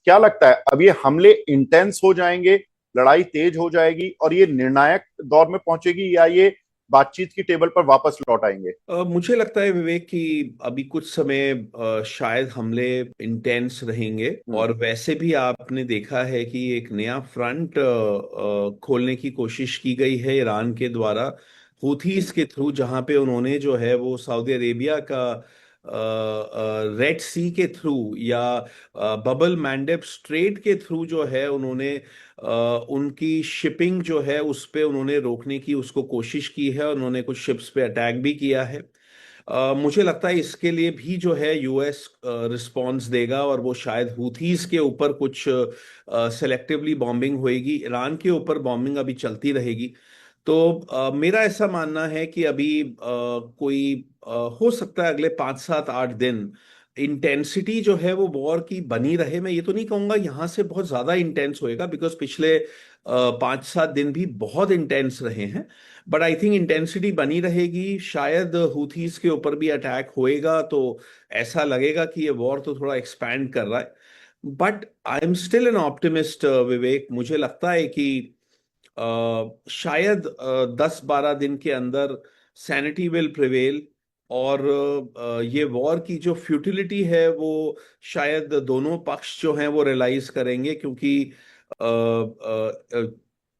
क्या लगता है अब ये हमले इंटेंस हो जाएंगे, लड़ाई तेज हो जाएगी और ये निर्णायक दौर में पहुंचेगी, या ये बातचीत की टेबल पर वापस लौट आएंगे? मुझे लगता है विवेक कि अभी कुछ समय शायद हमले इंटेंस रहेंगे। हम्म। और वैसे भी आपने देखा है कि एक नया फ्रंट खोलने की कोशिश की गई है ईरान के द्वारा, हुथीज के थ्रू, जहां पे उन्होंने जो है वो सऊदी अरेबिया का रेड सी के थ्रू या बबल मैंडेब स्ट्रेट के थ्रू जो है उन्होंने उनकी शिपिंग जो है उस पे उन्होंने रोकने की उसको कोशिश की है, और उन्होंने कुछ शिप्स पे अटैक भी किया है। मुझे लगता है इसके लिए भी जो है यूएस रिस्पॉन्स देगा, और वो शायद हुथीज के ऊपर कुछ सेलेक्टिवली बॉम्बिंग होएगी, ईरान के ऊपर बॉम्बिंग अभी चलती रहेगी। तो मेरा ऐसा मानना है कि अभी कोई हो सकता है अगले 5 7 8 दिन इंटेंसिटी जो है वो वॉर की बनी रहे। मैं ये तो नहीं कहूंगा यहां से बहुत ज्यादा इंटेंस होएगा, बिकॉज पिछले 5 7 दिन भी बहुत इंटेंस रहे हैं। बट आई थिंक इंटेंसिटी बनी रहेगी, शायद हुथीज के ऊपर भी अटैक होएगा, तो ऐसा लगेगा कि ये वॉर तो थोड़ा एक्सपैंड कर रहा है। But I am still an optimist Vivek. मुझे लगता है कि शायद 10 12 दिन के अंदर सैनिटी विल प्रिवेल, और ये वॉर की जो फ्यूटिलिटी है वो शायद दोनों पक्ष जो हैं वो रियलाइज करेंगे, क्योंकि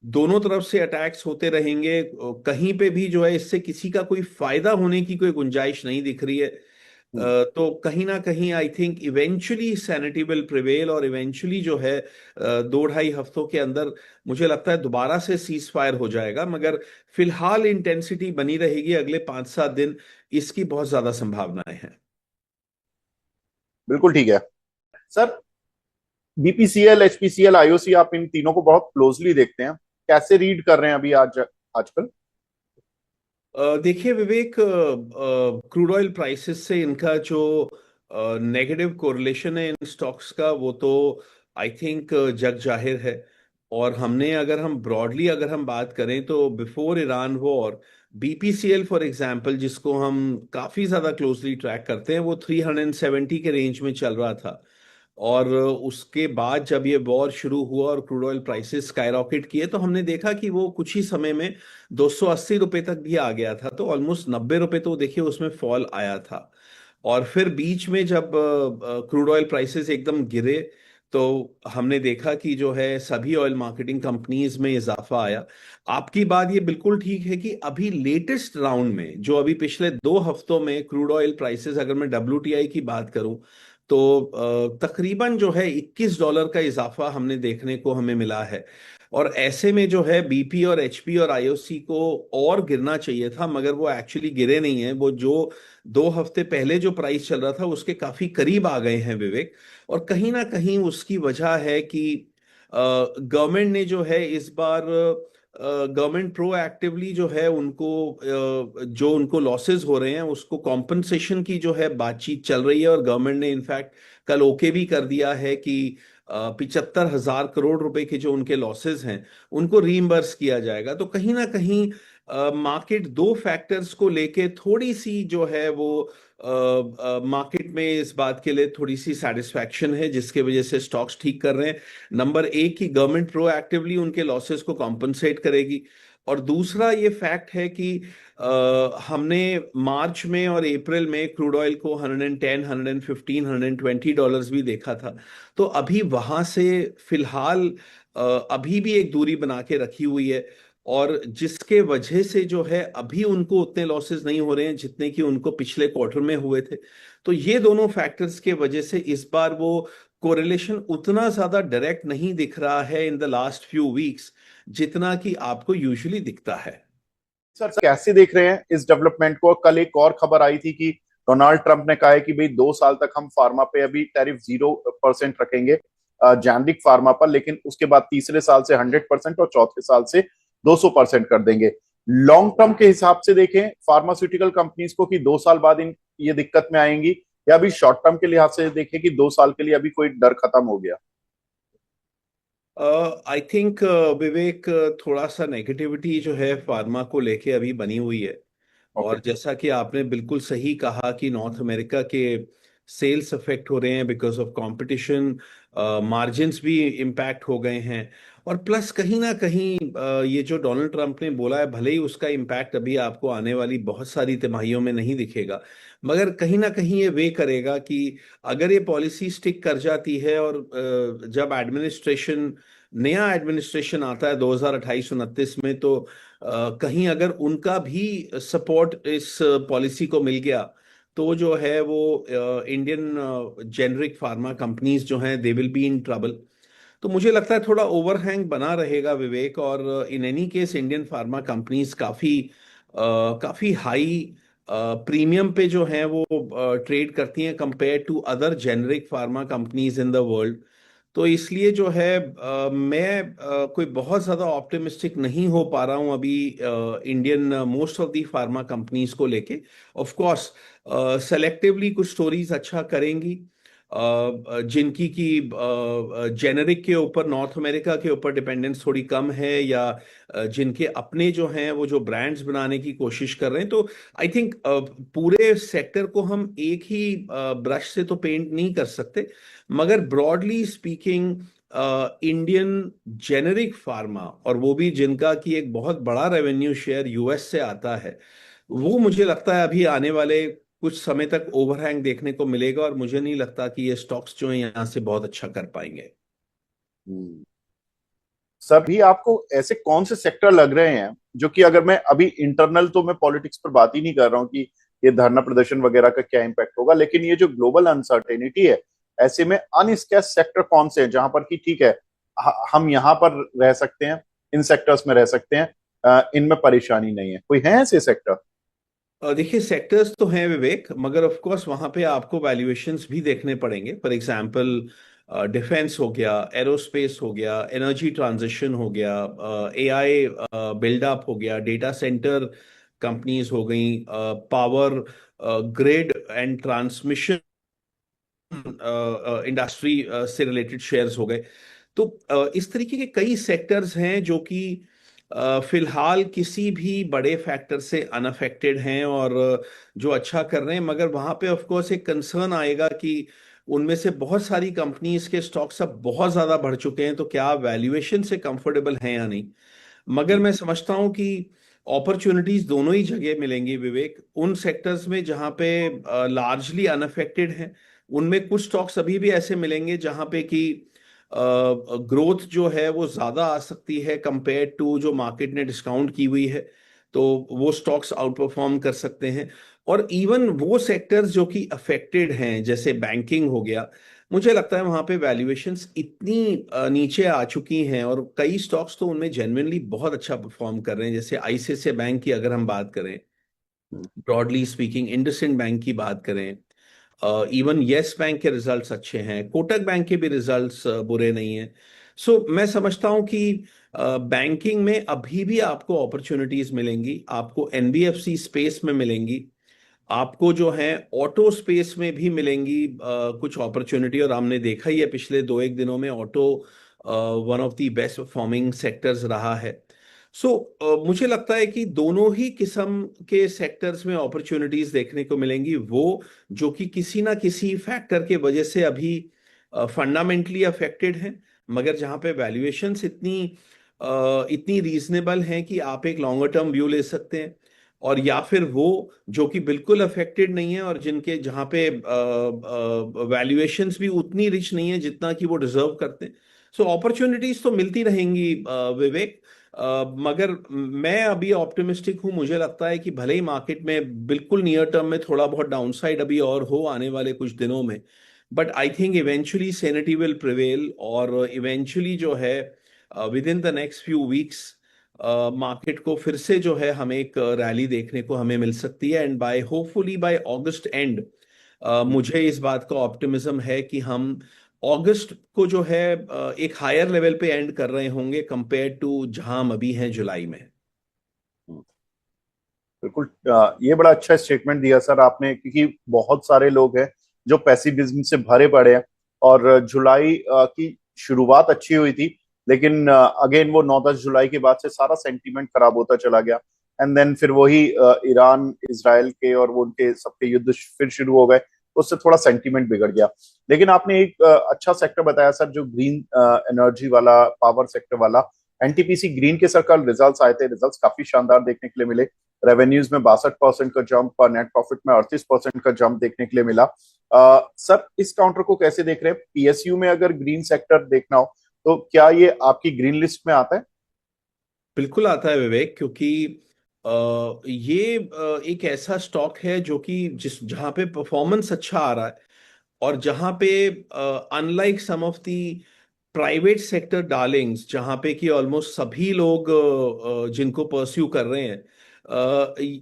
दोनों तरफ से अटैक्स होते रहेंगे, कहीं पे भी जो है इससे किसी का कोई फायदा होने की कोई गुंजाइश नहीं दिख रही है। हम्म। तो कहीं ना कहीं आई think eventually sanity will prevail, और इवेंचुअली जो है 2 2.5 हफ्तों के अंदर मुझे लगता है दोबारा से सीज फायर हो जाएगा। मगर फिलहाल इंटेंसिटी बनी रहेगी अगले 5 7 दिन, इसकी बहुत ज्यादा संभावनाएं हैं। बिल्कुल ठीक है सर। बीपीसीएल, एचपीसीएल, आईओसी, आप इन तीनों को बहुत क्लोजली देखते हैं, कैसे रीड कर रहे हैं अभी आजकल? देखिए विवेक, क्रूड ऑयल प्राइसेस से इनका जो नेगेटिव कोरिलेशन है इन स्टॉक्स का, वो तो आई थिंक जग जाहिर है। और हमने अगर हम ब्रॉडली अगर हम बात करें तो before Iran war, BPCL for example, जिसको हम काफी ज्यादा क्लोजली ट्रैक करते हैं, वो 370 के रेंज में चल रहा था। और उसके बाद जब ये वॉर शुरू हुआ और क्रूड ऑयल प्राइसेस स्काईरॉकेट किए, तो हमने देखा कि वो कुछ ही समय में 280 रुपए तक भी आ गया था। तो ऑलमोस्ट 90 रुपए तो देखिए उसमें फॉल आया था। और फिर बीच में जब क्रूड ऑयल प्राइसेस एकदम गिरे, तो हमने देखा कि जो है सभी ऑयल मार्केटिंग कंपनीज में इजाफा आया। आपकी बात ये बिल्कुल ठीक है कि अभी लेटेस्ट राउंड में, जो अभी पिछले 2 हफ्तों में क्रूड ऑयल प्राइसेस, अगर मैं डब्ल्यूटीआई की बात करूं, तो तकरीबन जो है $21 का इजाफा हमने देखने को हमें मिला है। और ऐसे में जो है बीपी और एचपी और आईओसी को और गिरना चाहिए था, मगर वो एक्चुअली गिरे नहीं है। वो जो 2 हफ्ते पहले जो प्राइस चल रहा था उसके काफी करीब आ गए हैं विवेक। और कहीं ना कहीं उसकी वजह है कि गवर्नमेंट ने जो है इस बार, गवर्नमेंट प्रोएक्टिवली जो है उनको जो उनको लॉसेस हो रहे हैं उसको कॉम्पनसेशन की जो है बातचीत चल रही है। और गवर्नमेंट ने इनफैक्ट कल ओके भी कर दिया है कि 75,000 करोड़ रुपए के जो उनके लॉसेस हैं उनको रीइंबर्स किया जाएगा। तो कहीं ना कहीं मार्केट दो फैक्टर्स को लेके थोड़ी सी जो है वो मार्केट में इस बात के लिए थोड़ी सी सेटिस्फैक्शन है, जिसके वजह से स्टॉक्स ठीक कर रहे हैं। नंबर एक, की गवर्नमेंट प्रोएक्टिवली उनके लॉसेस को कॉम्पनसेट करेगी। और दूसरा ये फैक्ट है कि हमने मार्च में और अप्रैल में क्रूड ऑयल को 110 115 $120 भी देखा था। तो अभी वहां से फिलहाल अभी भी एक दूरी बना के रखी हुई है, और जिसके वजह से जो है अभी उनको उतने लॉसेस नहीं हो रहे हैं जितने कि उनको पिछले क्वार्टर में हुए थे। तो ये दोनों फैक्टर्स के वजह से इस बार वो कोरिलेशन उतना ज्यादा डायरेक्ट नहीं दिख रहा है in the last few weeks, जितना कि आपको यूजुअली दिखता है। सर कैसे देख रहे हैं इस डेवलपमेंट को? कल एक और खबर आई थी कि डोनाल्ड ट्रंप ने कहा है कि भाई 2 साल तक हम फार्मा पे अभी टैरिफ 0% रखेंगे, जेनरिक फार्मा पर, लेकिन उसके बाद तीसरे साल से 100% और चौथे साल से 200% कर देंगे। लॉन्ग टर्म के हिसाब से देखें फार्मास्यूटिकल कंपनीज को कि 2 साल बाद इन ये दिक्कत में आएंगी, या अभी शॉर्ट टर्म के लिहाज से देखें कि 2 साल के लिए अभी कोई डर खत्म हो गया? आई थिंक विवेक, थोड़ा सा नेगेटिविटी जो है फार्मा को लेके अभी बनी हुई है। ओके। और जैसा कि आपने बिल्कुल सही कहा कि नॉर्थ अमेरिका के सेल्स अफेक्ट हो रहे हैं बिकॉज ऑफ कंपटीशन, मार्जिन्स भी इम्पैक्ट हो गए हैं। और प्लस कहीं ना कहीं ये जो डोनाल्ड ट्रंप ने बोला है, भले ही उसका इम्पैक्ट अभी आपको आने वाली बहुत सारी तिमाहियों में नहीं दिखेगा, मगर कहीं ना कहीं ये वे करेगा कि अगर ये पॉलिसी स्टिक कर जाती है और जब नया एडमिनिस्ट्रेशन आता है 2028-29 में, तो कहीं अगर उनका भी सपोर्ट इस पॉलिसी को मिल गया, तो जो है वो इंडियन जेनरिक फार्मा कंपनीज जो हैं they will be in trouble. तो मुझे लगता है थोड़ा ओवरहैंग बना रहेगा विवेक। और in any case Indian pharma companies काफी हाई प्रीमियम पे जो हैं वो ट्रेड करती हैं compare to other generic pharma companies in the world. तो इसलिए जो है मैं कोई बहुत ज्यादा ऑप्टिमिस्टिक नहीं हो पा रहा हूं अभी Indian most of the pharma companies को लेके। ऑफ कोर्स सेलेक्टिवली कुछ स्टोरीज अच्छा करेंगी, जिनकी की जेनेरिक के ऊपर, नॉर्थ अमेरिका के ऊपर डिपेंडेंस थोड़ी कम है, या जिनके अपने जो हैं वो जो ब्रांड्स बनाने की कोशिश कर रहे हैं। तो आई थिंक पूरे सेक्टर को हम एक ही ब्रश से तो पेंट नहीं कर सकते, मगर broadly speaking Indian generic pharma, और वो भी जिनका कि एक बहुत बड़ा रेवेन्यू शेयर यूएस से आता है, वो मुझे लगता है अभी आने वाले कुछ समय तक ओवरहैंग देखने को मिलेगा। और मुझे नहीं लगता कि ये स्टॉक्स जो है यहाँ से बहुत अच्छा कर पाएंगे। हम्म। सर भी आपको ऐसे कौन से सेक्टर लग रहे हैं जो कि, अगर मैं अभी इंटरनल, तो मैं पॉलिटिक्स पर बात ही नहीं कर रहा हूँ कि ये धरना प्रदर्शन वगैरह का क्या इम्पैक्ट होगा, लेकिन ये जो ग्लोबल अनसर्टेनिटी है, ऐसे में अनस्केस सेक्टर कौन से हैं जहां पर कि ठीक है, हम यहाँ पर रह सकते हैं, इन सेक्टर्स में रह सकते हैं, इनमें परेशानी नहीं है, कोई है ऐसे सेक्टर? देखिए सेक्टर्स तो हैं विवेक, मगर ऑफ कोर्स वहां पे आपको वैल्यूएशंस भी देखने पड़ेंगे। फॉर एग्जांपल डिफेंस हो गया, एरोस्पेस हो गया, एनर्जी ट्रांजिशन हो गया, एआई बिल्डअप हो गया, डेटा सेंटर कंपनीज हो गई, power grid and transmission industry से रिलेटेड शेयर्स हो गए। तो इस तरीके के कई सेक्टर्स हैं जो कि फिलहाल किसी भी बड़े फैक्टर से अनअफेक्टेड हैं और जो अच्छा कर रहे हैं। मगर वहां पे ऑफ कोर्स एक कंसर्न आएगा कि उनमें से बहुत सारी कंपनीज के स्टॉक्स अब बहुत ज्यादा बढ़ चुके हैं, तो क्या वैल्यूएशन से कंफर्टेबल हैं या नहीं। मगर मैं समझता हूं कि अपॉर्चुनिटीज दोनों ही जगह मिलेंगी विवेक। उन सेक्टर्स में जहां पे लार्जली अनअफेक्टेड हैं, उनमें कुछ स्टॉक्स अभी भी ऐसे मिलेंगे जहां पे कि ग्रोथ जो है वो ज्यादा आ सकती है कंपेयर टू जो मार्केट ने डिस्काउंट की हुई है। तो वो स्टॉक्स आउट परफॉर्म कर सकते हैं। और इवन वो सेक्टर्स जो कि अफेक्टेड हैं, जैसे बैंकिंग हो गया, मुझे लगता है वहां पे वैल्यूएशंस इतनी नीचे आ चुकी हैं, और कई स्टॉक्स तो उनमें जेन्युइनली बहुत अच्छा परफॉर्म कर रहे हैं। जैसे आईसीआईसीआई बैंक की अगर हम बात करें, ब्रॉडली स्पीकिंग इंडसइंड बैंक की बात करें, इवन यस बैंक के रिजल्ट्स अच्छे हैं, कोटक बैंक के भी रिजल्ट्स बुरे नहीं हैं। सो मैं समझता हूं कि बैंकिंग में अभी भी आपको अपॉर्चुनिटीज मिलेंगी, आपको एनबीएफसी स्पेस में मिलेंगी, आपको जो है ऑटो स्पेस में भी मिलेंगी कुछ अपॉर्चुनिटी। और हमने देखा ही है पिछले 2 एक दिनों में auto one of the best performing sectors रहा है। सो मुझे लगता है कि दोनों ही किस्म के सेक्टर्स में अपॉर्चुनिटीज देखने को मिलेंगी, वो जो कि किसी ना किसी फैक्टर के वजह से अभी फंडामेंटली अफेक्टेड हैं, मगर जहां पे वैल्यूएशंस इतनी रीजनेबल हैं कि आप एक लॉन्गर टर्म व्यू ले सकते हैं। और या फिर वो जो कि बिल्कुल अफेक्टेड नहीं है, और जिनके जहां पे वैल्यूएशंस भी उतनी रिच नहीं है जितना कि वो डिजर्व करते हैं। सो अपॉर्चुनिटीज तो मिलती रहेंगी विवेक। मगर मैं अभी ऑप्टिमिस्टिक हूं। मुझे लगता है कि भले ही मार्केट में बिल्कुल नियर टर्म में थोड़ा बहुत डाउनसाइड अभी और हो आने वाले कुछ दिनों में, but I think eventually sanity will prevail, और इवेंचुअली जो है within the next few weeks market को फिर से जो है हमें एक रैली देखने को हमें मिल सकती है। And by hopefully by August end, मुझे इस बात का ऑप्टिमिज्म है कि हम अगस्त को जो है एक हायर लेवल पे एंड कर रहे होंगे कंपेयर टू जहां हम अभी हैं जुलाई में। बिल्कुल, ये बड़ा अच्छा स्टेटमेंट दिया सर आपने, क्योंकि बहुत सारे लोग हैं जो पैसिविज्म से भरे पड़े हैं। और जुलाई की शुरुआत अच्छी हुई थी, लेकिन अगेन वो 9-10 जुलाई के बाद से सारा सेंटीमेंट खराब होता चला गया। एंड देन फिर वही ईरान इसराइल के और वो उनके सबके युद्ध फिर शुरू हो गए। उससे थोड़ा सेंटीमेंट बिगड़ गया। लेकिन आपने एक अच्छा सेक्टर बताया सर, जो ग्रीन एनर्जी वाला, पावर सेक्टर वाला। एनटीपीसी ग्रीन के सर कल रिजल्ट्स आए थे, रिजल्ट्स काफी शानदार देखने के लिए मिले। रेवेन्यूज में 62% का जंप और नेट प्रॉफिट में 38% का जंप देखने के लिए मिला। सर इस काउंटर को कैसे देख रहे हैं? पीएसयू में अगर ग्रीन सेक्टर देखना हो तो क्या ये आपकी ग्रीन लिस्ट में आता है? बिल्कुल आता है विवेक, क्योंकि ये एक ऐसा स्टॉक है जो कि जिस जहां पे परफॉर्मेंस अच्छा आ रहा है, और जहां पे unlike some of the private sector darlings, जहां पे कि ऑलमोस्ट सभी लोग जिनको परस्यू कर रहे हैं,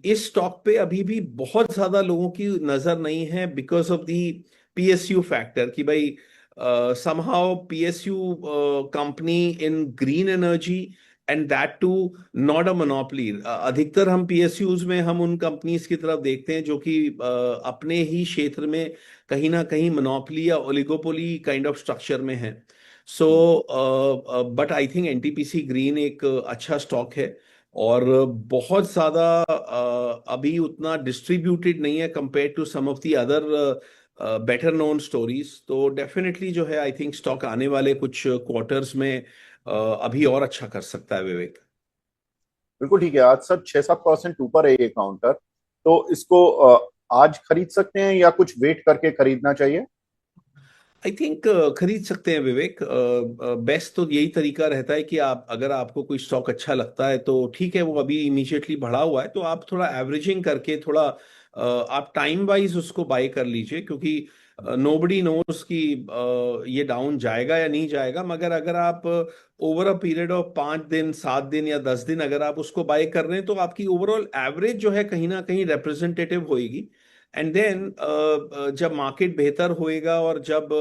इस स्टॉक पे अभी भी बहुत ज्यादा लोगों की नजर नहीं है, because of the PSU factor, कि भाई somehow PSU company in green energy, and that too not a monopoly. अधिकतर हम पीएसयूज में हम उन कंपनीज की तरफ देखते हैं जो कि अपने ही क्षेत्र में कहीं ना कहीं मोनोपोली या ओलिगोपोली काइंड ऑफ स्ट्रक्चर में है। So but I think NTPC green एक अच्छा स्टॉक है, और बहुत ज्यादा अभी उतना डिस्ट्रीब्यूटेड नहीं है compare to some of the other better known stories. तो डेफिनेटली जो है, आई थिंक स्टॉक आने वाले कुछ क्वार्टर्स में अभी और अच्छा कर सकता है विवेक। बिल्कुल ठीक है। आज सर 6-7% ऊपर है ये काउंटर, तो इसको आज खरीद सकते हैं या कुछ वेट करके खरीदना चाहिए? आई थिंक खरीद सकते हैं विवेक। बेस्ट तो यही तरीका रहता है कि आप, अगर आपको कोई स्टॉक अच्छा लगता है तो ठीक है, वो अभी इमीडिएटली बढ़ा हुआ है तो आप थोड़ा एवरेजिंग करके, थोड़ा आप टाइम वाइज उसको बाय कर लीजिए, क्योंकि नोबडी नोस कि ये डाउन जाएगा या नहीं जाएगा। मगर अगर आप ओवर अ पीरियड ऑफ 5 दिन, 7 दिन या 10 दिन अगर आप उसको बाय कर रहे हैं, तो आपकी ओवरऑल एवरेज जो है कहीं ना कहीं रिप्रेजेंटेटिव होएगी। एंड देन जब मार्केट बेहतर होएगा, और जब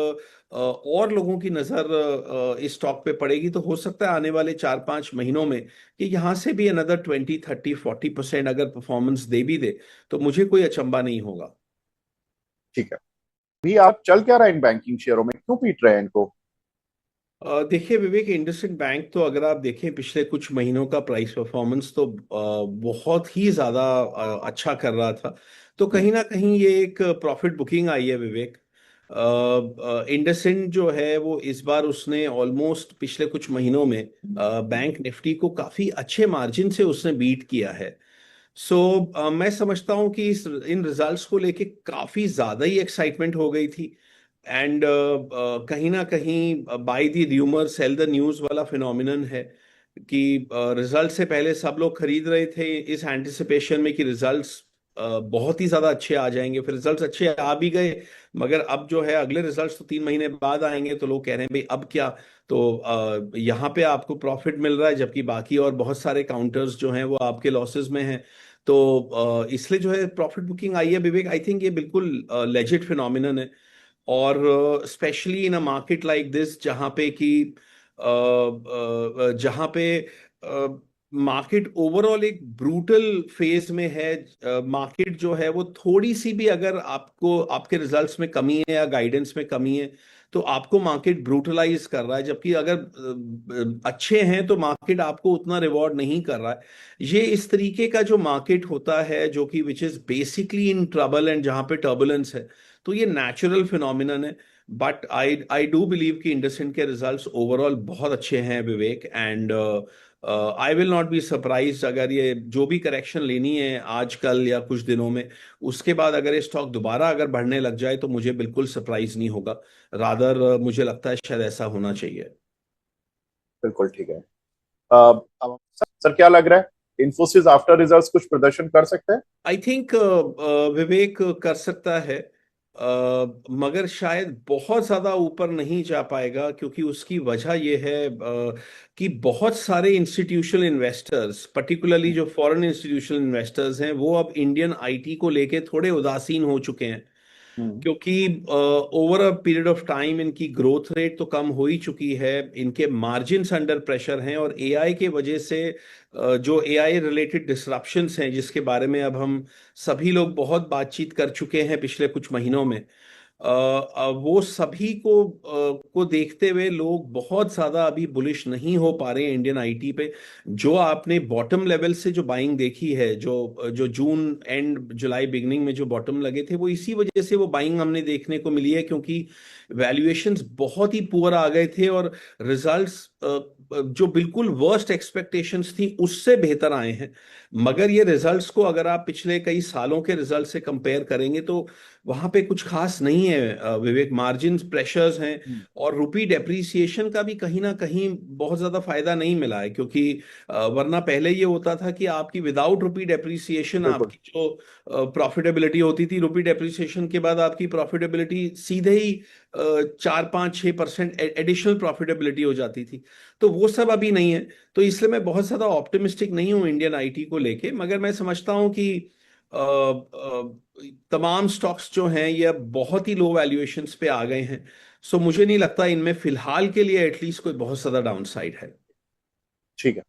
और लोगों की नजर इस स्टॉक पे पड़ेगी, तो हो सकता है आने वाले 4-5 महीनों में कि यहाँ से भी अनदर 20, 30, 40% अगर परफॉर्मेंस दे भी दे, तो मुझे कोई अचंभा नहीं होगा। ठीक है। भी आप चल क्या रहा है इन बैंकिंग शेयरों में, क्यों पीट रहे हैं इनको? देखिए विवेक, इंडसइंड बैंक तो अगर आप देखें पिछले कुछ महीनों का प्राइस परफॉर्मेंस तो बहुत ही ज्यादा अच्छा कर रहा था। तो हम्म। कहीं ना कहीं ये एक प्रॉफिट बुकिंग आई है विवेक। इंडसइंड जो है वो इस बार उसने ऑलमोस्ट पिछले कुछ महीनों में बैंक निफ्टी को काफी अच्छे मार्जिन से उसने बीट किया है। सो मैं समझता हूं कि इन रिजल्ट्स को लेके काफी ज्यादा ही एक्साइटमेंट हो गई थी। एंड कहीं ना कहीं by the rumour sell the news वाला फिनोमिनन है कि रिजल्ट से पहले सब लोग खरीद रहे थे इस एंटिसिपेशन में कि रिजल्ट्स बहुत ही ज्यादा अच्छे आ जाएंगे। फिर रिजल्ट्स अच्छे आ भी गए, मगर अब जो है अगले रिजल्ट्स तो 3 महीने बाद आएंगे, तो लोग कह रहे हैं भाई अब क्या। तो यहाँ पे आपको प्रॉफिट मिल रहा है, जबकि बाकी और बहुत सारे काउंटर्स जो हैं वो आपके लॉसेस में हैं। तो इसलिए जो है प्रॉफिट बुकिंग आई है विवेक। आई थिंक ये बिल्कुल लेजिट फिनोमिनन है, और specially in a market like this, जहाँ पे कि जहाँ पे मार्केट ओवरऑल एक ब्रूटल फेज में है। मार्केट जो है वो थोड़ी सी भी अगर आपको आपके रिजल्ट्स में कमी है या गाइडेंस में कमी है, तो आपको मार्केट ब्रूटलाइज कर रहा है। जबकि अगर अच्छे हैं तो मार्केट आपको उतना रिवॉर्ड नहीं कर रहा है। ये इस तरीके का जो मार्केट होता है, जो कि which is basically in trouble and जहाँ पे टर्बुलेंस है, तो ये नेचुरल फिनोमिनन है। But I I do believe कि इंडसइंड के रिजल्ट्स ओवरऑल बहुत अच्छे हैं Vivek. And I will not be surprise अगर ये जो भी करेक्शन लेनी है आज कल या कुछ दिनों में, उसके बाद अगर ये स्टॉक दोबारा अगर बढ़ने लग जाए, तो मुझे बिल्कुल सरप्राइज नहीं होगा। रादर मुझे लगता है शायद ऐसा होना चाहिए। बिल्कुल ठीक है। अब सर क्या लग रहा है, इन्फोसिस आफ्टर रिजल्ट्स कुछ प्रदर्शन कर सकते हैं? आई थिंक विवेक कर सकता है, मगर शायद बहुत ज्यादा ऊपर नहीं जा पाएगा, क्योंकि उसकी वजह यह है कि बहुत सारे इंस्टीट्यूशनल इन्वेस्टर्स, पर्टिकुलरली जो फॉरेन इंस्टीट्यूशनल इन्वेस्टर्स हैं, वो अब इंडियन आईटी को लेके थोड़े उदासीन हो चुके हैं। हम्म। क्योंकि over a period of time इनकी ग्रोथ रेट तो कम हो ही चुकी है, इनके मार्जिन्स अंडर प्रेशर हैं, और एआई के वजह से जो एआई रिलेटेड डिसरप्शंस हैं, जिसके बारे में अब हम सभी लोग बहुत बातचीत कर चुके हैं पिछले कुछ महीनों में, वो सभी को देखते हुए लोग बहुत ज्यादा अभी बुलिश नहीं हो पा रहे हैं इंडियन आईटी पे। जो आपने बॉटम लेवल से जो बाइंग देखी है, जो जो जून एंड जुलाई बिगनिंग में जो बॉटम लगे थे, वो इसी वजह से वो बाइंग हमने देखने को मिली है, क्योंकि वैल्यूएशंस बहुत ही पुअर आ गए थे और रिजल्ट्स जो बिल्कुल वर्स्ट एक्सपेक्टेशंस थी उससे बेहतर आए हैं। मगर ये रिजल्ट्स को अगर आप पिछले कई सालों के रिजल्ट से कंपेयर करेंगे तो वहां पे कुछ खास नहीं है विवेक। मार्जिन प्रेशर्स हैं हम्म, और रुपी डेप्रीसिएशन का भी कहीं ना कहीं बहुत ज्यादा फायदा नहीं मिला है, क्योंकि वरना पहले ये होता था कि आपकी विदाउट रुपी डेप्रीसिएशन बिल्कुल। आपकी जो प्रॉफिटेबिलिटी होती थी, रुपी डेप्रीसिएशन के बाद आपकी प्रॉफिटेबिलिटी सीधे ही 4 5 6% एडिशनल प्रॉफिटेबिलिटी हो जाती थी। तो वो सब अभी नहीं है। तो इसलिए मैं बहुत ज्यादा ऑप्टिमिस्टिक नहीं हूँ इंडियन आईटी को लेके, मगर मैं समझता हूँ कि तमाम स्टॉक्स जो हैं ये अब बहुत ही लो वैल्यूएशंस पे आ गए हैं। सो मुझे नहीं लगता इनमें फिलहाल के लिए एटलीस्ट कोई बहुत ज्यादा डाउनसाइड है। ठीक है।